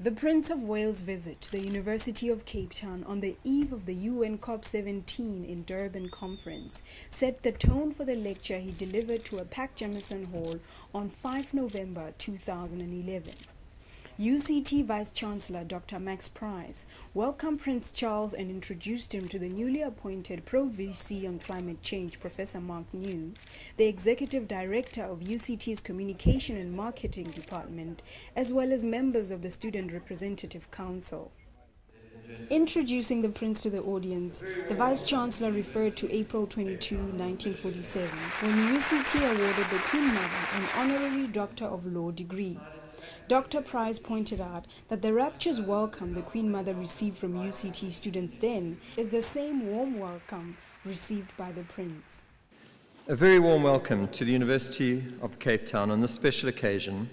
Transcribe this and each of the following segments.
The Prince of Wales' visit to the University of Cape Town on the eve of the UN COP17 in Durban conference set the tone for the lecture he delivered to a packed Jameson Hall on 5 November 2011. UCT Vice-Chancellor Dr. Max Price welcomed Prince Charles and introduced him to the newly appointed Pro-VC on Climate Change, Professor Mark New, the Executive Director of UCT's Communication and Marketing Department, as well as members of the Student Representative Council. Introducing the Prince to the audience, the Vice-Chancellor referred to April 22, 1947, when UCT awarded the Queen Mother an honorary Doctor of Law degree. Dr. Price pointed out that the rapturous welcome the Queen Mother received from UCT students then is the same warm welcome received by the Prince. A very warm welcome to the University of Cape Town on this special occasion,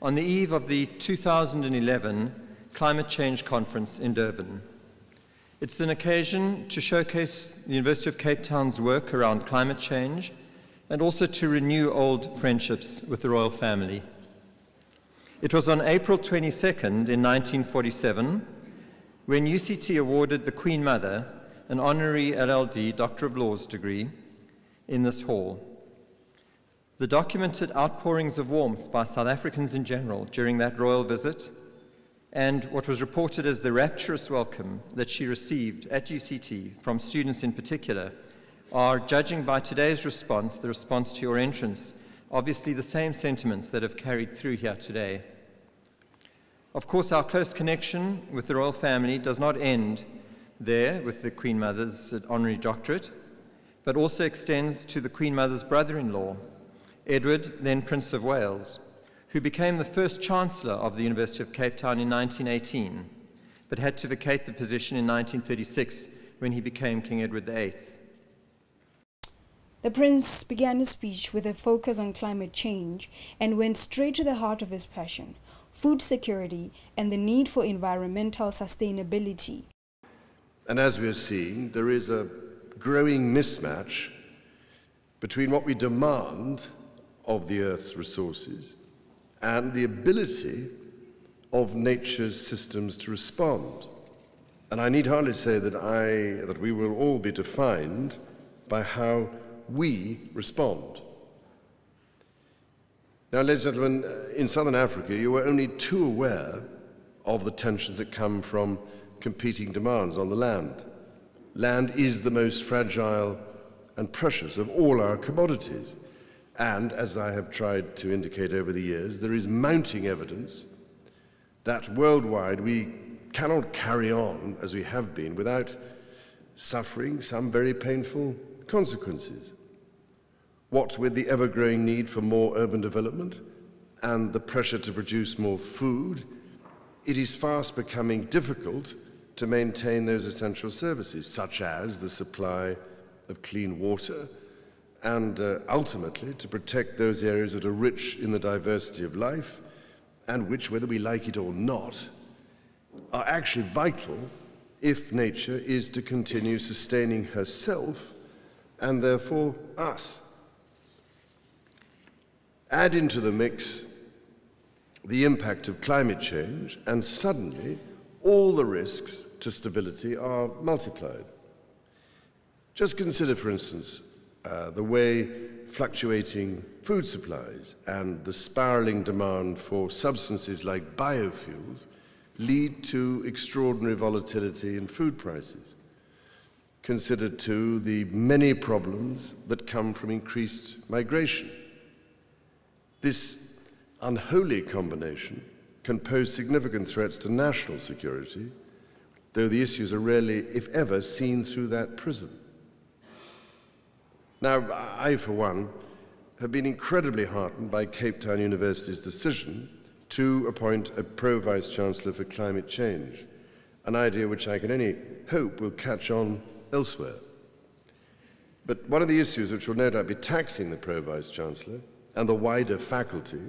on the eve of the 2011 Climate Change Conference in Durban. It's an occasion to showcase the University of Cape Town's work around climate change and also to renew old friendships with the royal family. It was on April 22nd in 1947 when UCT awarded the Queen Mother an honorary LLD, Doctor of Laws degree, in this hall. The documented outpourings of warmth by South Africans in general during that royal visit and what was reported as the rapturous welcome that she received at UCT from students in particular are, judging by today's response, the response to your entrance, obviously the same sentiments that have carried through here today. Of course, our close connection with the royal family does not end there with the Queen Mother's honorary doctorate, but also extends to the Queen Mother's brother-in-law, Edward, then Prince of Wales, who became the first Chancellor of the University of Cape Town in 1918, but had to vacate the position in 1936 when he became King Edward VIII. The Prince began his speech with a focus on climate change and went straight to the heart of his passion: food security and the need for environmental sustainability. And as we are seeing, there is a growing mismatch between what we demand of the Earth's resources and the ability of nature's systems to respond. And I need hardly say that we will all be defined by how we respond. Now, ladies and gentlemen, in southern Africa, you are only too aware of the tensions that come from competing demands on the land. Land is the most fragile and precious of all our commodities. And, as I have tried to indicate over the years, there is mounting evidence that worldwide we cannot carry on as we have been without suffering some very painful consequences. What with the ever-growing need for more urban development and the pressure to produce more food, it is fast becoming difficult to maintain those essential services, such as the supply of clean water and ultimately to protect those areas that are rich in the diversity of life and which, whether we like it or not, are actually vital if nature is to continue sustaining herself and therefore us. Add into the mix the impact of climate change, and suddenly all the risks to stability are multiplied. Just consider, for instance, the way fluctuating food supplies and the spiraling demand for substances like biofuels lead to extraordinary volatility in food prices. Consider, too, the many problems that come from increased migration. This unholy combination can pose significant threats to national security, though the issues are rarely, if ever, seen through that prism. Now, I, for one, have been incredibly heartened by Cape Town University's decision to appoint a Pro-Vice-Chancellor for climate change, an idea which I can only hope will catch on elsewhere. But one of the issues which will no doubt be taxing the Pro-Vice-Chancellor and the wider faculty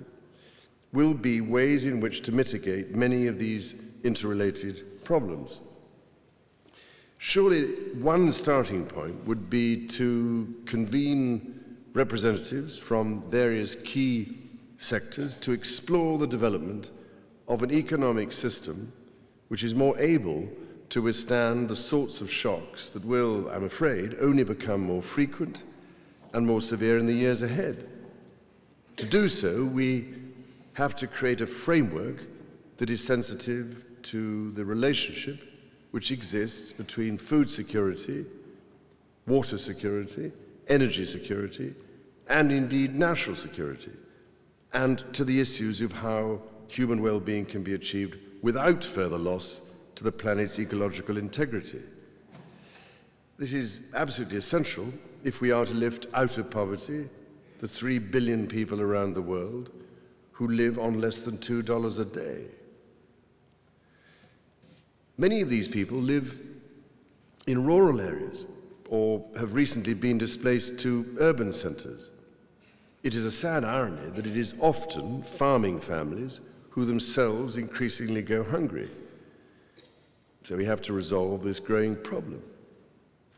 will be ways in which to mitigate many of these interrelated problems. Surely one starting point would be to convene representatives from various key sectors to explore the development of an economic system which is more able to withstand the sorts of shocks that will, I'm afraid, only become more frequent and more severe in the years ahead. To do so, we have to create a framework that is sensitive to the relationship which exists between food security, water security, energy security, and indeed national security, and to the issues of how human well-being can be achieved without further loss to the planet's ecological integrity. This is absolutely essential if we are to lift out of poverty the 3 billion people around the world who live on less than $2 a day. Many of these people live in rural areas or have recently been displaced to urban centres. It is a sad irony that it is often farming families who themselves increasingly go hungry. So we have to resolve this growing problem.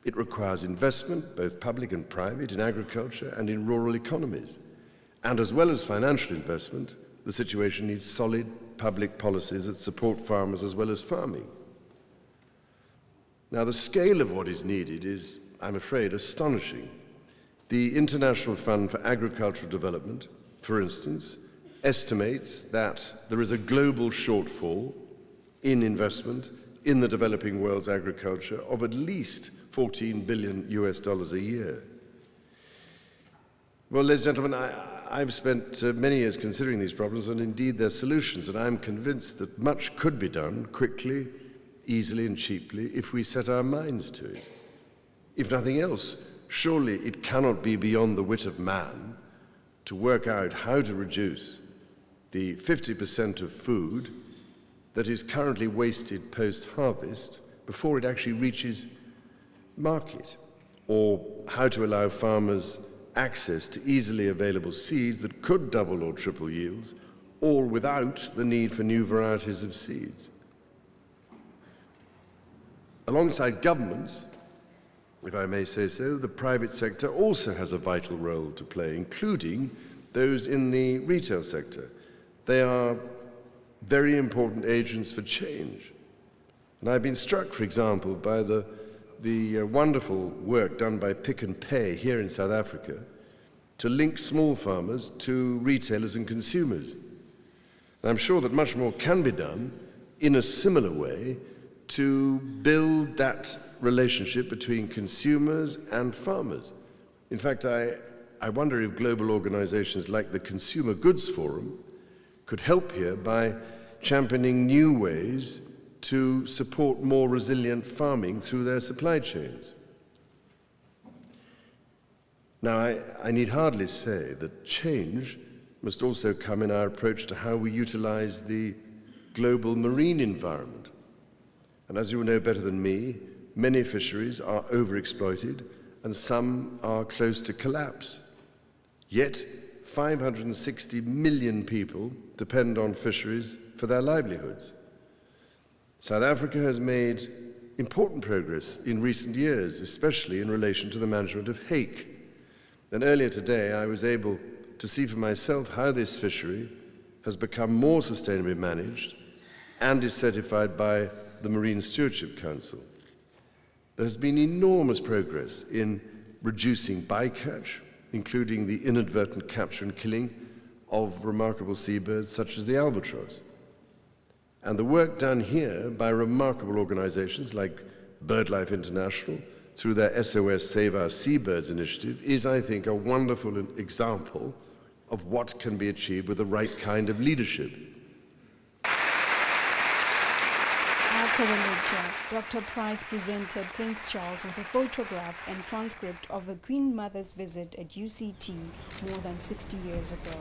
It requires investment, both public and private, in agriculture and in rural economies. And as well as financial investment, the situation needs solid public policies that support farmers as well as farming. Now, the scale of what is needed is, I'm afraid, astonishing. The International Fund for Agricultural Development, for instance, estimates that there is a global shortfall in investment in the developing world's agriculture of at least $14 billion a year. Well, ladies and gentlemen, I've spent many years considering these problems and indeed their solutions, and I'm convinced that much could be done quickly, easily and cheaply if we set our minds to it. If nothing else, surely it cannot be beyond the wit of man to work out how to reduce the 50% of food that is currently wasted post-harvest before it actually reaches market, or how to allow farmers access to easily available seeds that could double or triple yields, all without the need for new varieties of seeds. Alongside governments, if I may say so, the private sector also has a vital role to play, including those in the retail sector. They are very important agents for change. And I've been struck, for example, by the wonderful work done by Pick and Pay here in South Africa to link small farmers to retailers and consumers. And I'm sure that much more can be done in a similar way to build that relationship between consumers and farmers. In fact, I wonder if global organizations like the Consumer Goods Forum could help here by championing new ways to support more resilient farming through their supply chains. Now, I need hardly say that change must also come in our approach to how we utilize the global marine environment. And as you will know better than me, many fisheries are overexploited and some are close to collapse. Yet, 560 million people depend on fisheries for their livelihoods. South Africa has made important progress in recent years, especially in relation to the management of hake. And earlier today, I was able to see for myself how this fishery has become more sustainably managed and is certified by the Marine Stewardship Council. There has been enormous progress in reducing bycatch, including the inadvertent capture and killing of remarkable seabirds such as the albatross. And the work done here by remarkable organizations like BirdLife International through their SOS Save Our Seabirds initiative is, I think, a wonderful example of what can be achieved with the right kind of leadership. After the lecture, Dr. Price presented Prince Charles with a photograph and transcript of the Queen Mother's visit at UCT more than 60 years ago.